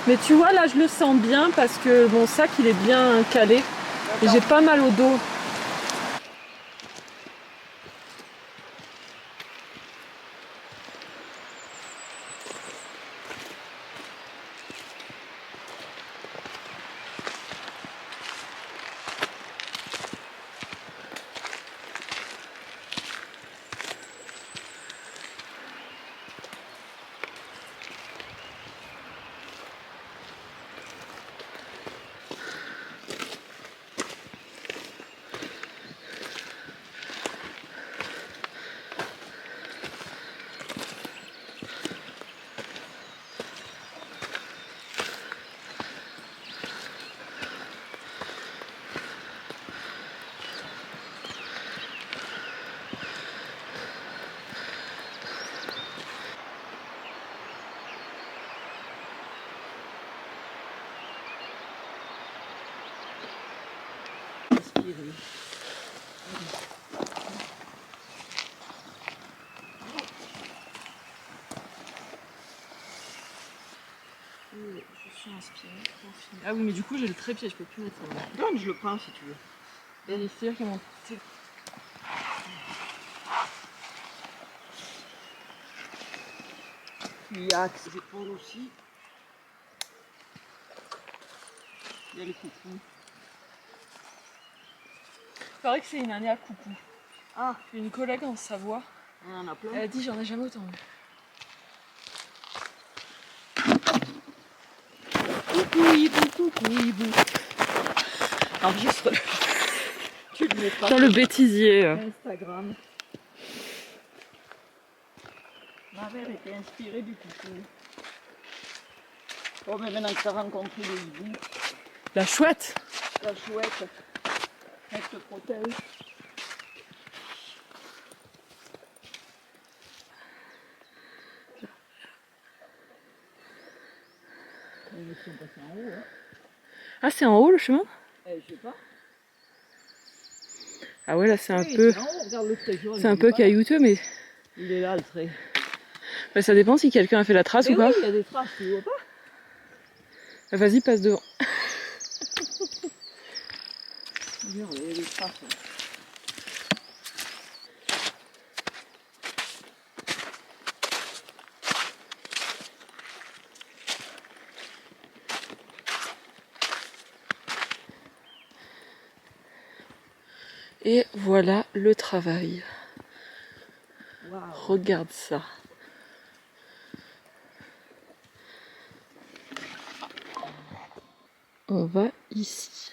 Mais tu vois, là, je le sens bien parce que mon sac, il est bien calé. Et j'ai pas mal au dos. Je suis inspirée. Ah oui, mais du coup, j'ai le trépied, je peux plus mettre ça. Donne, je le prends si tu veux. Vérifier comment. Il y a les épaules aussi. Il y a les coucous. Il paraît que c'est une année à coucou. Ah, J'ai une collègue en Savoie. on en a plein. Elle a dit j'en ai jamais autant vu. Coucou hibou, coucou hibou. Enregistre le. Tu le mets pas Dans le bêtisier. Instagram. Ma mère était inspirée du coucou. Oh, mais maintenant que tu as rencontré le hibou, La chouette. la chouette, elle te protège. Ils sont passés en haut, hein. Ah, c'est en haut le chemin? Je sais pas. Ah ouais, là c'est un Oui, peu. c'est en haut, regarde le trait jaune, C'est un il est peu pas là. caillouteux, mais Il est là le trait. bah, ça dépend si quelqu'un a fait la trace Mais ou pas. oui, il y a des traces, tu vois pas? Bah, vas-y, passe devant. Regarde, il y a des traces. Et voilà le travail. Waouh. Regarde ça. On va ici.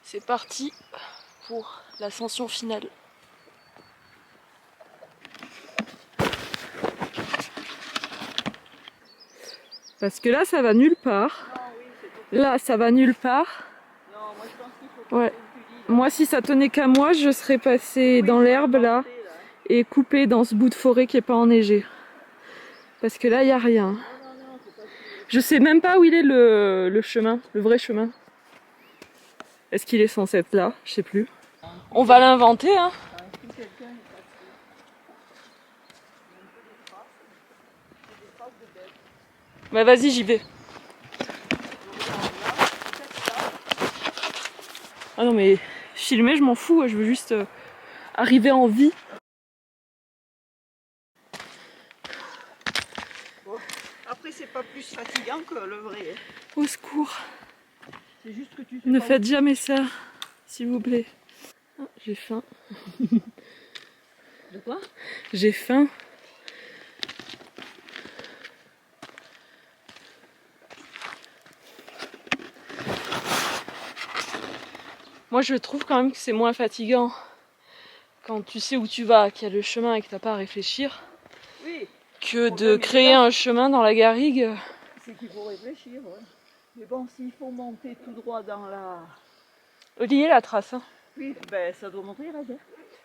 C'est parti pour l'ascension finale. Parce que là, ça va nulle part. Non, oui, c'est Là, ça va nulle part. Non, moi je pense qu'il faut Ouais. que tu dis, Moi, si ça tenait qu'à moi, je serais passée dans l'herbe là et coupée dans ce bout de forêt qui est pas enneigé. Parce que là, il n'y a rien. Non, c'est pas sûr. Je sais même pas où il est le chemin, le vrai chemin. Est-ce qu'il est censé être là? Je sais plus. On va l'inventer, hein. Si quelqu'un est passé, il y a un peu des traces. C'est des traces de bêtes. Bah vas-y, j'y vais. Ah non mais filmer, je m'en fous, je veux juste arriver en vie. Bon, après c'est pas plus fatigant que le vrai. Au secours. C'est juste que tu sais Ne pas faites jamais ça, s'il vous plaît. Ah, j'ai faim. De quoi? J'ai faim. Moi je trouve quand même que c'est moins fatigant quand tu sais où tu vas, qu'il y a le chemin et que t'as pas à réfléchir, Oui, que de créer un chemin dans la garrigue. c'est qu'il faut réfléchir. Ouais. Mais bon, s'il faut monter tout droit dans la... Oubliez la trace. Hein. Oui, ben ça doit monter raide.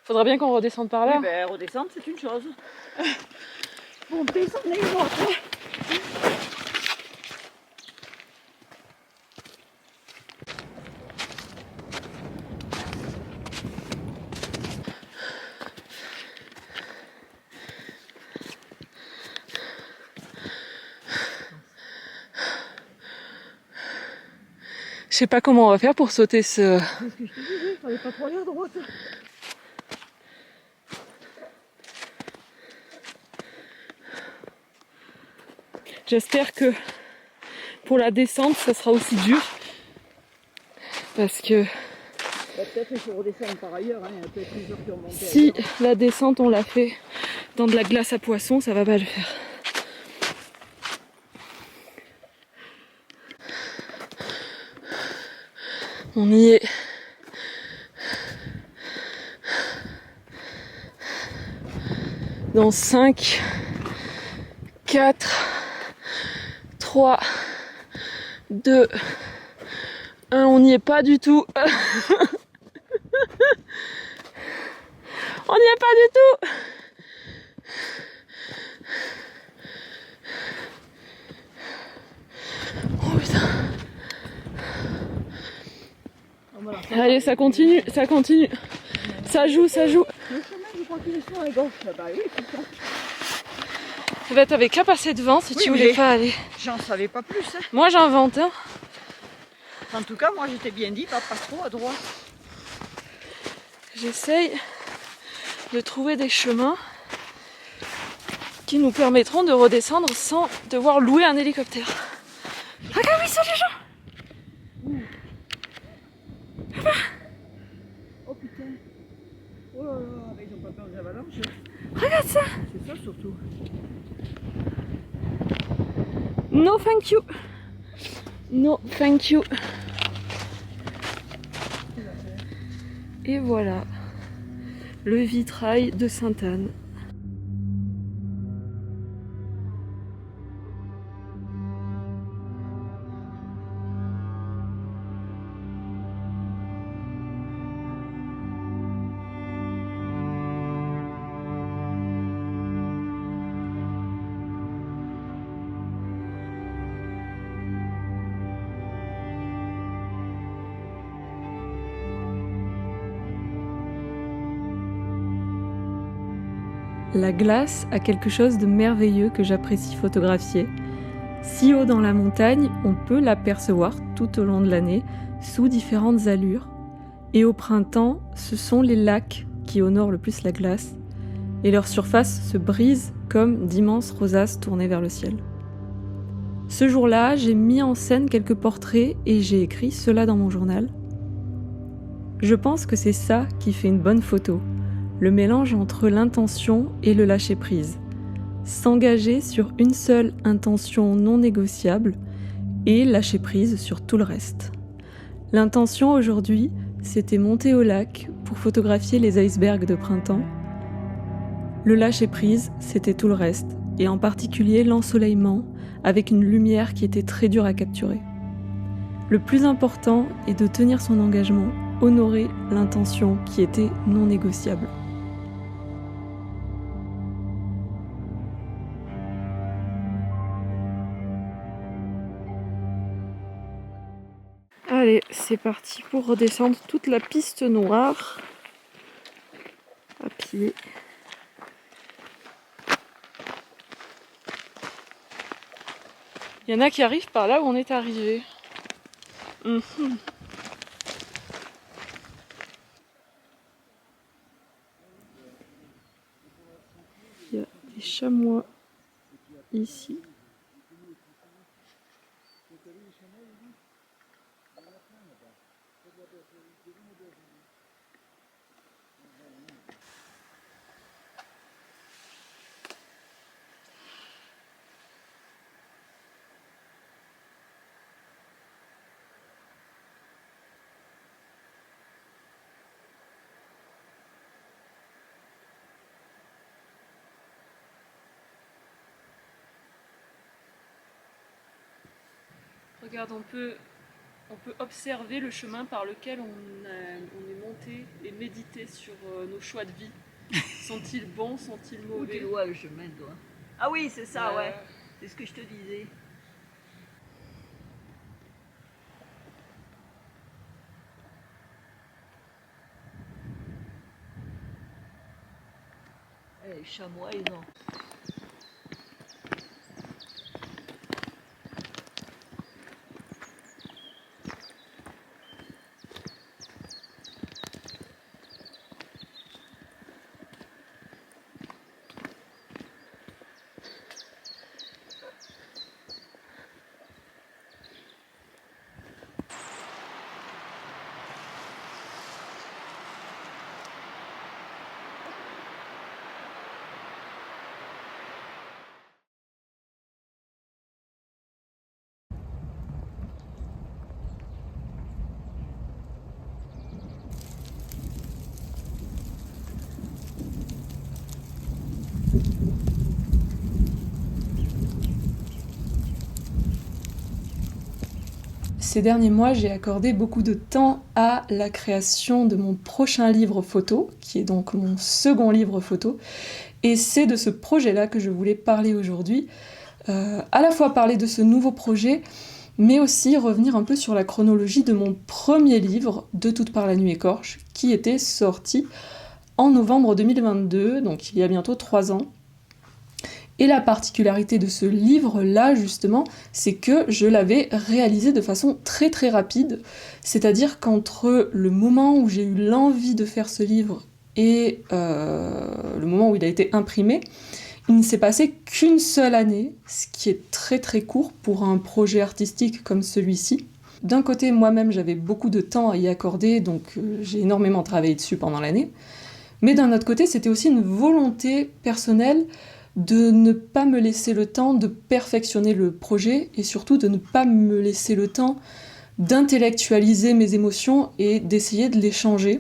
Faudra bien qu'on redescende par là. Oui, ben redescendre c'est une chose. Monter c'en est une autre. Je sais pas comment on va faire pour sauter ce... C'est ce que je te disais, il fallait pas trop aller à droite. J'espère que pour la descente, ça sera aussi dur. Parce que Bah, peut-être qu'il faut redescendre par ailleurs, hein. Il y a peut-être plusieurs qui ont monté si ailleurs. la descente, on l'a fait dans de la glace à poisson, ça va pas le faire. On y est. Dans 5, 4, 3, 2, 1, on n'y est pas du tout. On n'y est pas du tout. Oh putain. Ah, voilà. Allez, ça continue, ça continue. Ça joue, ça joue. Le chemin, je crois qu'il est sur la gauche là-bas. Oui, c'est ça. Bah, t'avais qu'à passer devant si Oui, tu voulais mais- pas aller. J'en savais pas plus. Hein. Moi j'invente, hein. En tout cas, moi j'étais bien dit, pas trop à droite. J'essaye de trouver des chemins qui nous permettront de redescendre sans devoir louer un hélicoptère. Regarde, oui, sont les gens. Oh putain. Oh là là, mais ils ont pas peur des avalanches. Regarde ça. C'est ça surtout. No thank you. No thank you. Et voilà, le vitrail de Sainte-Anne. La glace a quelque chose de merveilleux que j'apprécie photographier. Si haut dans la montagne, on peut l'apercevoir tout au long de l'année, sous différentes allures. Et au printemps, ce sont les lacs qui honorent le plus la glace, et leur surface se brise comme d'immenses rosaces tournées vers le ciel. Ce jour-là, j'ai mis en scène quelques portraits et j'ai écrit cela dans mon journal. Je pense que c'est ça qui fait une bonne photo. Le mélange entre l'intention et le lâcher-prise. S'engager sur une seule intention non négociable et lâcher prise sur tout le reste. L'intention aujourd'hui, c'était monter au lac pour photographier les icebergs de printemps. Le lâcher-prise, c'était tout le reste, et en particulier l'ensoleillement avec une lumière qui était très dure à capturer. Le plus important est de tenir son engagement, honorer l'intention qui était non négociable. Allez, c'est parti pour redescendre toute la piste noire à pied. Il y en a qui arrivent par là où on est arrivé. Il y a des chamois ici. Regarde, on peut observer le chemin par lequel on est monté et médité sur nos choix de vie. Sont-ils bons, sont-ils Où tu mauvais? vois le chemin, toi? Ah oui, c'est ça, ouais. C'est ce que je te disais. Les chamois, ils ont. Ces derniers mois, j'ai accordé beaucoup de temps à la création de mon prochain livre photo, qui est donc mon second livre photo. Et c'est de ce projet-là que je voulais parler aujourd'hui. À la fois parler de ce nouveau projet, mais aussi revenir un peu sur la chronologie de mon premier livre, De toutes parts la nuit écorche, qui était sorti en novembre 2022, donc il y a bientôt 3 ans. Et la particularité de ce livre-là, justement, c'est que je l'avais réalisé de façon très très rapide, c'est-à-dire qu'entre le moment où j'ai eu l'envie de faire ce livre et le moment où il a été imprimé, il ne s'est passé qu'une seule année, ce qui est très très court pour un projet artistique comme celui-ci. D'un côté, moi-même, j'avais beaucoup de temps à y accorder, donc j'ai énormément travaillé dessus pendant l'année. Mais d'un autre côté, c'était aussi une volonté personnelle de ne pas me laisser le temps de perfectionner le projet et surtout de ne pas me laisser le temps d'intellectualiser mes émotions et d'essayer de les changer.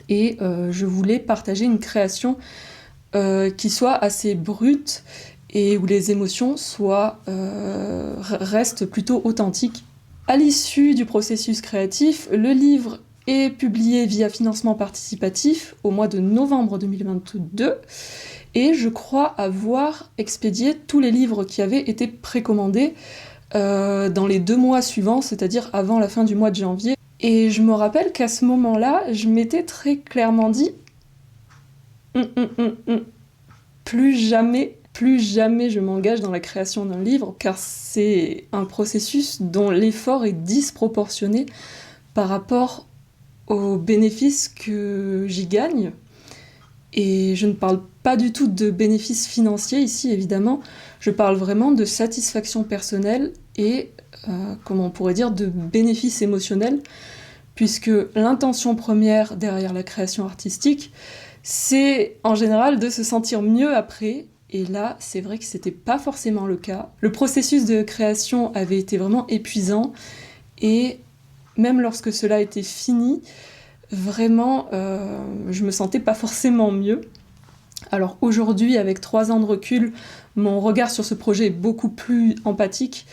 Et je voulais partager une création qui soit assez brute et où les émotions restent plutôt authentiques. À l'issue du processus créatif, le livre est publié via financement participatif au mois de novembre 2022 et je crois avoir expédié tous les livres qui avaient été précommandés dans les 2 mois suivants, c'est-à-dire avant la fin du mois de janvier. Et je me rappelle qu'à ce moment-là, je m'étais très clairement dit plus jamais je m'engage dans la création d'un livre, car c'est un processus dont l'effort est disproportionné par rapport aux bénéfices que j'y gagne. Et je ne parle pas du tout de bénéfices financiers ici, évidemment. Je parle vraiment de satisfaction personnelle et, comment on pourrait dire, de bénéfices émotionnels, puisque l'intention première derrière la création artistique, c'est en général de se sentir mieux après. Et là, c'est vrai que c'était pas forcément le cas. Le processus de création avait été vraiment épuisant et même lorsque cela était fini, vraiment, je me sentais pas forcément mieux. Alors aujourd'hui, avec 3 ans de recul, mon regard sur ce projet est beaucoup plus empathique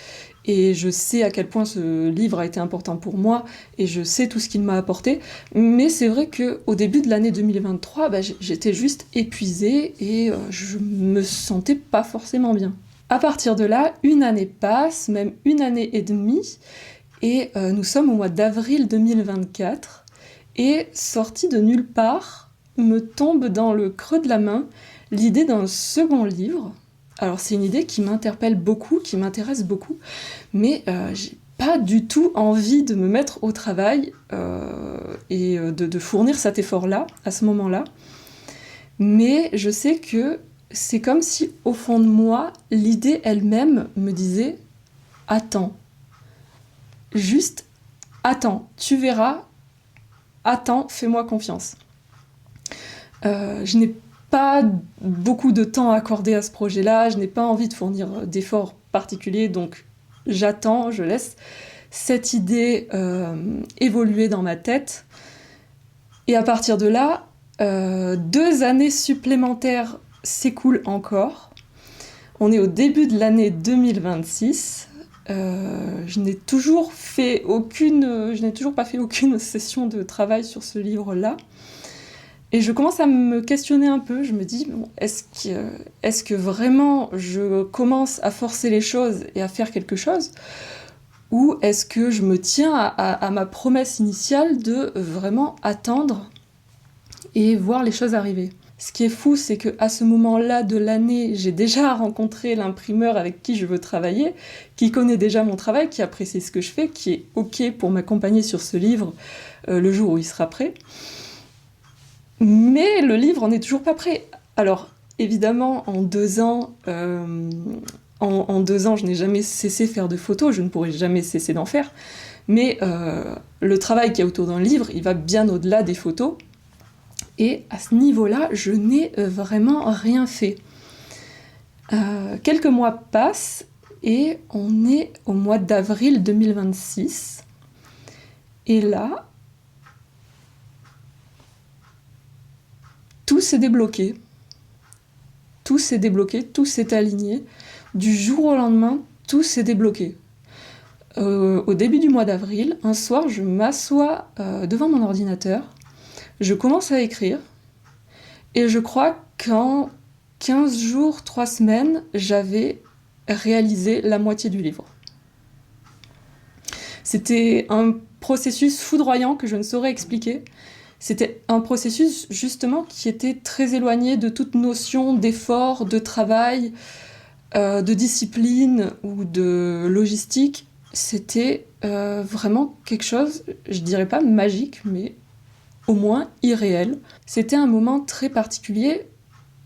et je sais à quel point ce livre a été important pour moi et je sais tout ce qu'il m'a apporté. Mais c'est vrai qu'au début de l'année 2023, j'étais juste épuisée et je me sentais pas forcément bien. À partir de là, une année passe, même 1 année et demie, et nous sommes au mois d'avril 2024. Et sortie de nulle part, me tombe dans le creux de la main l'idée d'un second livre. Alors c'est une idée qui m'interpelle beaucoup, qui m'intéresse beaucoup, mais j'ai pas du tout envie de me mettre au travail et de fournir cet effort-là, à ce moment-là. Mais je sais que c'est comme si, au fond de moi, l'idée elle-même me disait « Attends, juste attends, tu verras. Attends, fais-moi confiance. » Je n'ai pas beaucoup de temps accordé à ce projet-là, je n'ai pas envie de fournir d'efforts particuliers, donc j'attends, je laisse cette idée évoluer dans ma tête. Et à partir de là, 2 années supplémentaires s'écoulent encore. On est au début de l'année 2026. Je n'ai toujours pas fait aucune session de travail sur ce livre-là. Et je commence à me questionner un peu. Je me dis, bon, est-ce que vraiment je commence à forcer les choses et à faire quelque chose ? Ou est-ce que je me tiens à ma promesse initiale de vraiment attendre et voir les choses arriver ? Ce qui est fou, c'est qu'à ce moment-là de l'année, j'ai déjà rencontré l'imprimeur avec qui je veux travailler, qui connaît déjà mon travail, qui apprécie ce que je fais, qui est OK pour m'accompagner sur ce livre le jour où il sera prêt. Mais le livre n'est toujours pas prêt. Alors, évidemment, en 2 ans, je n'ai jamais cessé de faire de photos, je ne pourrai jamais cesser d'en faire. Mais le travail qu'il y a autour d'un livre, il va bien au-delà des photos. Et à ce niveau-là, je n'ai vraiment rien fait. Quelques mois passent et on est au mois d'avril 2026. Et là, tout s'est débloqué. Tout s'est aligné. Du jour au lendemain, tout s'est débloqué. au début du mois d'avril, un soir, je m'assois devant mon ordinateur, je commence à écrire, et je crois qu'en 15 jours, 3 semaines, j'avais réalisé la moitié du livre. C'était un processus foudroyant que je ne saurais expliquer. C'était un processus justement qui était très éloigné de toute notion d'effort, de travail, de discipline ou de logistique. C'était vraiment quelque chose, je dirais pas magique, mais au moins irréel. C'était un moment très particulier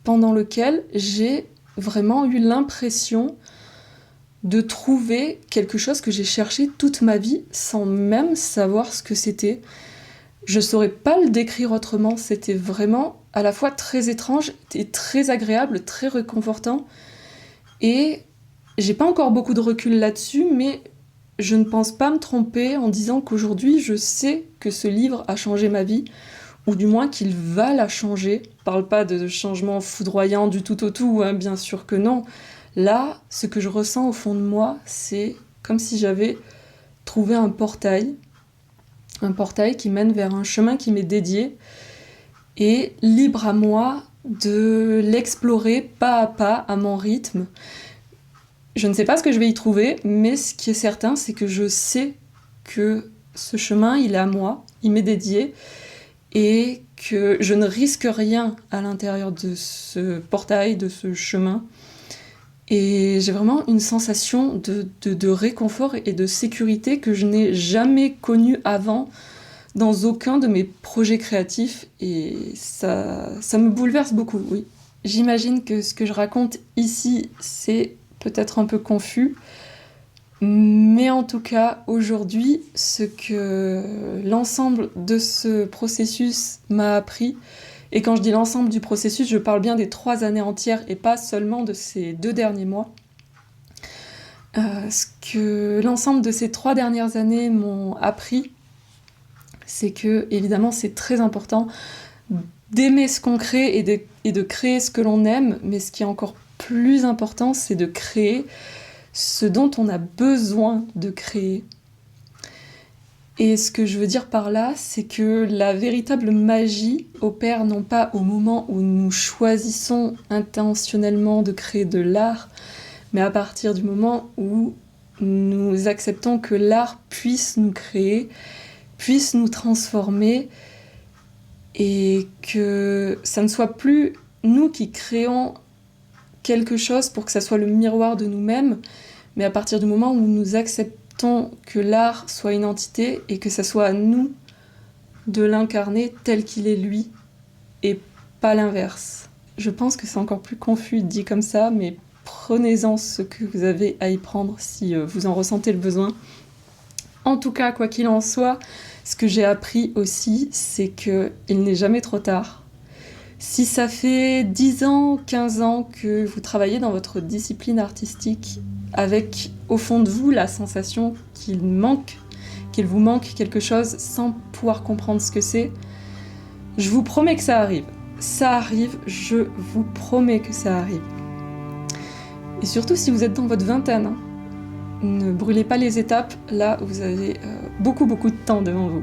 pendant lequel j'ai vraiment eu l'impression de trouver quelque chose que j'ai cherché toute ma vie sans même savoir ce que c'était. Je saurais pas le décrire autrement, c'était vraiment à la fois très étrange et très agréable, très réconfortant. Et j'ai pas encore beaucoup de recul là-dessus, mais je ne pense pas me tromper en disant qu'aujourd'hui je sais que ce livre a changé ma vie, ou du moins qu'il va la changer. Je parle pas de changement foudroyant du tout au tout, hein, bien sûr que non. Là, ce que je ressens au fond de moi, c'est comme si j'avais trouvé un portail qui mène vers un chemin qui m'est dédié, et libre à moi de l'explorer pas à pas, à mon rythme. Je ne sais pas ce que je vais y trouver, mais ce qui est certain, c'est que je sais que ce chemin, il est à moi, il m'est dédié, et que je ne risque rien à l'intérieur de ce portail, de ce chemin. Et j'ai vraiment une sensation de réconfort et de sécurité que je n'ai jamais connue avant dans aucun de mes projets créatifs, et ça me bouleverse beaucoup, oui. J'imagine que ce que je raconte ici, c'est peut-être un peu confus, mais en tout cas, aujourd'hui, ce que l'ensemble de ce processus m'a appris, et quand je dis l'ensemble du processus, je parle bien des 3 années entières et pas seulement de ces 2 derniers mois. Ce que l'ensemble de ces 3 dernières années m'ont appris, c'est que, évidemment, c'est très important d'aimer ce qu'on crée et de créer ce que l'on aime, mais ce qui est encore plus important, c'est de créer ce dont on a besoin de créer. Et ce que je veux dire par là, c'est que la véritable magie opère non pas au moment où nous choisissons intentionnellement de créer de l'art, mais à partir du moment où nous acceptons que l'art puisse nous créer, puisse nous transformer, et que ça ne soit plus nous qui créons quelque chose pour que ça soit le miroir de nous-mêmes, mais à partir du moment où nous acceptons que l'art soit une entité et que ça soit à nous de l'incarner tel qu'il est lui, et pas l'inverse. Je pense que c'est encore plus confus dit comme ça, mais prenez-en ce que vous avez à y prendre si vous en ressentez le besoin. En tout cas, quoi qu'il en soit, ce que j'ai appris aussi, c'est qu'il n'est jamais trop tard. Si ça fait 10 ans, 15 ans que vous travaillez dans votre discipline artistique, avec au fond de vous la sensation qu'il vous manque quelque chose sans pouvoir comprendre ce que c'est, je vous promets que ça arrive. Ça arrive, je vous promets que ça arrive. Et surtout si vous êtes dans votre vingtaine, ne brûlez pas les étapes, là vous avez beaucoup de temps devant vous.